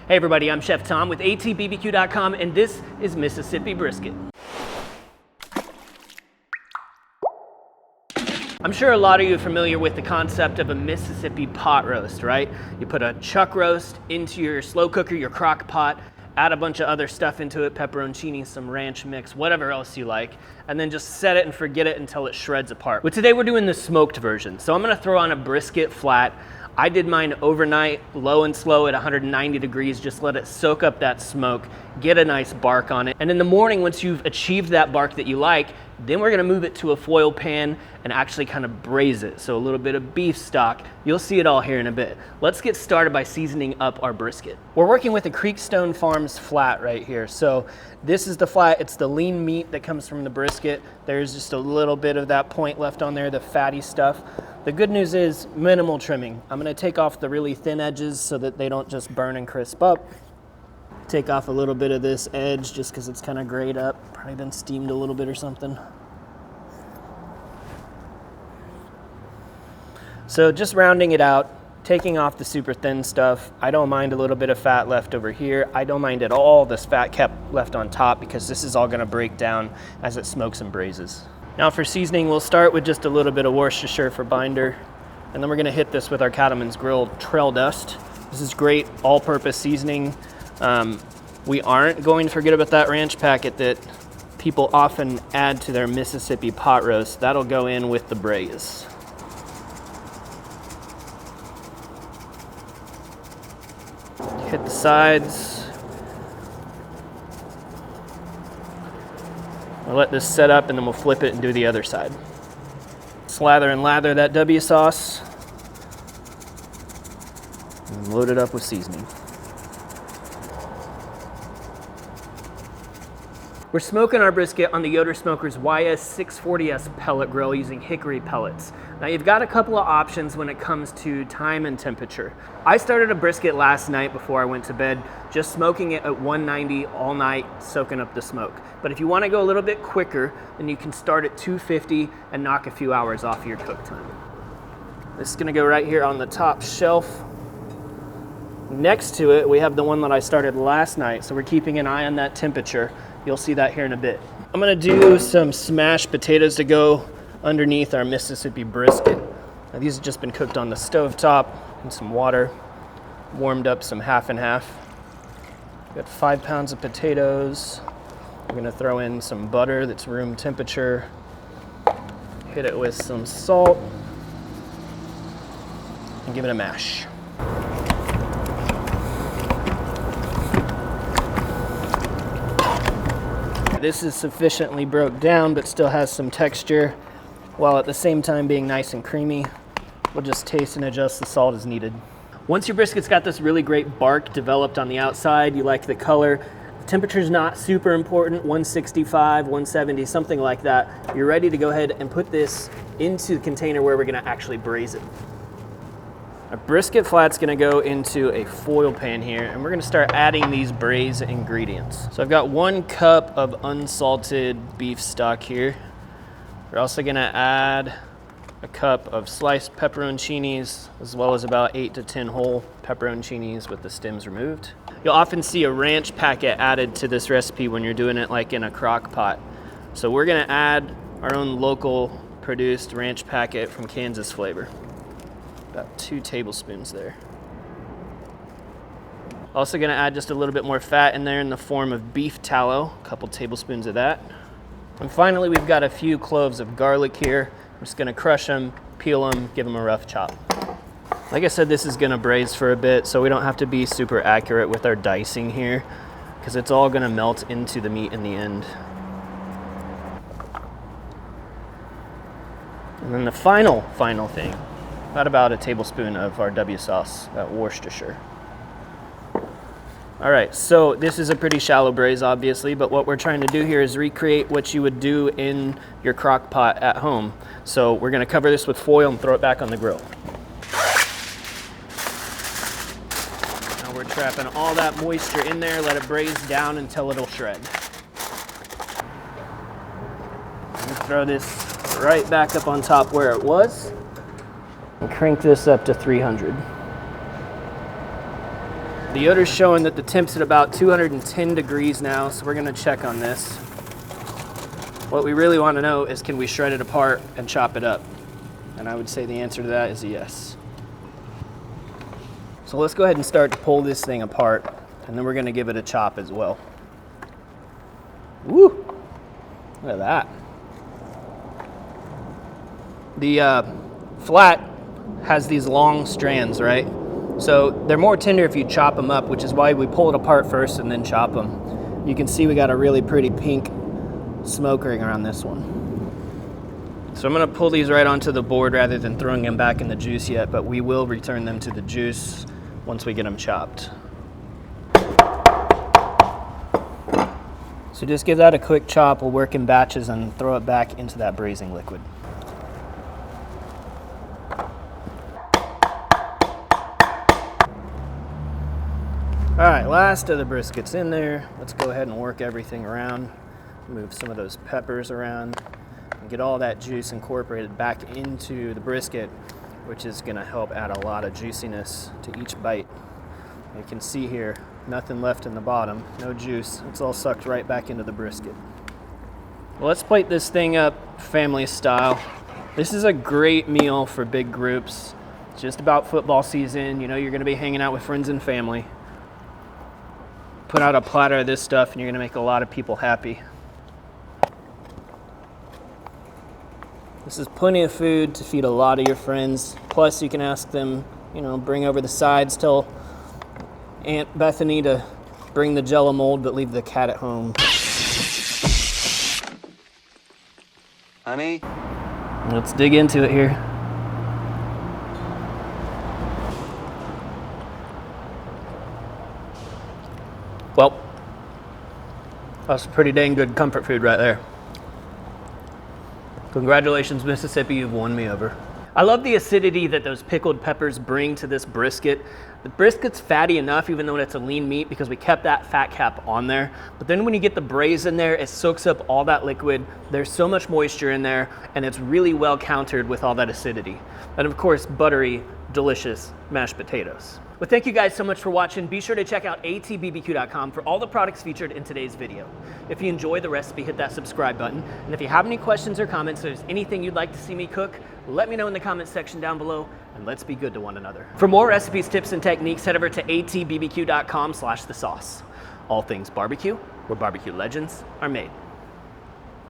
Hey everybody, I'm Chef Tom with ATBBQ.com, and this is Mississippi Brisket. I'm sure a lot of you are familiar with the concept of a Mississippi pot roast, right? You put a chuck roast into your slow cooker, your crock pot, add a bunch of other stuff into it, pepperoncinis, some ranch mix, whatever else you like, and then just set it and forget it until it shreds apart. But today we're doing the smoked version. So I'm gonna throw on a brisket flat. I did mine overnight, low and slow at 190 degrees, just let it soak up that smoke, get a nice bark on it. And in the morning, once you've achieved that bark that you like, then we're gonna move it to a foil pan and actually kind of braise it. So a little bit of beef stock. You'll see it all here in a bit. Let's get started by seasoning up our brisket. We're working with a Creekstone Farms flat right here. So this is the flat, it's the lean meat that comes from the brisket. There's just a little bit of that point left on there, the fatty stuff. The good news is minimal trimming. I'm gonna take off the really thin edges so that they don't just burn and crisp up. Take off a little bit of this edge just because it's kind of grayed up. Probably been steamed a little bit or something. So just rounding it out, taking off the super thin stuff. I don't mind a little bit of fat left over here. I don't mind at all this fat kept left on top because this is all gonna break down as it smokes and braises. Now for seasoning, we'll start with just a little bit of Worcestershire for binder, and then we're gonna hit this with our Cattleman's Grill Trail Dust. This is great all-purpose seasoning. We aren't going to forget about that ranch packet that people often add to their Mississippi pot roast. That'll go in with the braise. Hit the sides. We'll let this set up and then we'll flip it and do the other side. Slather and lather that W sauce and load it up with seasoning. We're smoking our brisket on the Yoder Smoker's YS640S pellet grill using hickory pellets. Now you've got a couple of options when it comes to time and temperature. I started a brisket last night before I went to bed, just smoking it at 190 all night, soaking up the smoke. But if you want to go a little bit quicker, then you can start at 250 and knock a few hours off your cook time. This is going to go right here on the top shelf. Next to it, we have the one that I started last night, so we're keeping an eye on that temperature. You'll see that here in a bit. I'm gonna do some smashed potatoes to go underneath our Mississippi brisket. Now, these have just been cooked on the stove top in some water, warmed up some half and half. Got 5 pounds of potatoes. I'm gonna throw in some butter that's room temperature. Hit it with some salt and give it a mash. This is sufficiently broke down, but still has some texture, while at the same time being nice and creamy. We'll just taste and adjust the salt as needed. Once your brisket's got this really great bark developed on the outside, you like the color, the temperature's not super important, 165, 170, something like that. You're ready to go ahead and put this into the container where we're gonna actually braise it. Our brisket flat's gonna go into a foil pan here, and we're gonna start adding these braised ingredients. So I've got 1 cup of unsalted beef stock here. We're also gonna add a cup of sliced pepperoncinis, as well as about 8 to 10 whole pepperoncinis with the stems removed. You'll often see a ranch packet added to this recipe when you're doing it like in a crock pot. So we're gonna add our own local produced ranch packet from Kansas Flavor. About 2 tablespoons there. Also gonna add just a little bit more fat in there in the form of beef tallow, a couple tablespoons of that. And finally, we've got a few cloves of garlic here. I'm just gonna crush them, peel them, give them a rough chop. Like I said, this is gonna braise for a bit, so we don't have to be super accurate with our dicing here, because it's all gonna melt into the meat in the end. And then the final thing, about a tablespoon of our W sauce, that Worcestershire. All right, so this is a pretty shallow braise, obviously, but what we're trying to do here is recreate what you would do in your crock pot at home. So we're gonna cover this with foil and throw it back on the grill. Now we're trapping all that moisture in there, let it braise down until it'll shred. Throw this right back up on top where it was. And crank this up to 300. The odor's showing that the temp's at about 210 degrees now, so we're gonna check on this. What we really wanna know is, can we shred it apart and chop it up? And I would say the answer to that is yes. So let's go ahead and start to pull this thing apart, and then we're gonna give it a chop as well. Woo! Look at that. The flat has these long strands, right? So they're more tender if you chop them up, which is why we pull it apart first and then chop them. You can see we got a really pretty pink smoke ring around this one. So I'm gonna pull these right onto the board rather than throwing them back in the juice yet, but we will return them to the juice once we get them chopped. So just give that a quick chop. We'll work in batches and throw it back into that braising liquid. All right, last of the briskets in there. Let's go ahead and work everything around. Move some of those peppers around and get all that juice incorporated back into the brisket, which is gonna help add a lot of juiciness to each bite. You can see here, nothing left in the bottom, no juice. It's all sucked right back into the brisket. Well, let's plate this thing up family style. This is a great meal for big groups. It's just about football season. You know you're gonna be hanging out with friends and family. Put out a platter of this stuff and you're gonna make a lot of people happy. This is plenty of food to feed a lot of your friends. Plus you can ask them, you know, bring over the sides. Tell Aunt Bethany to bring the Jell-O mold, but leave the cat at home. Honey? Let's dig into it here. Well, that's pretty dang good comfort food right there. Congratulations, Mississippi, you've won me over. I love the acidity that those pickled peppers bring to this brisket. The brisket's fatty enough, even though it's a lean meat, because we kept that fat cap on there. But then when you get the braise in there, it soaks up all that liquid. There's so much moisture in there, and it's really well countered with all that acidity. And of course, buttery, delicious mashed potatoes. Well, thank you guys so much for watching. Be sure to check out ATBBQ.com for all the products featured in today's video. If you enjoy the recipe, hit that subscribe button. And if you have any questions or comments, or there's anything you'd like to see me cook, let me know in the comments section down below, and let's be good to one another. For more recipes, tips, and techniques, head over to atbbq.com/thesauce. All things barbecue, where barbecue legends are made.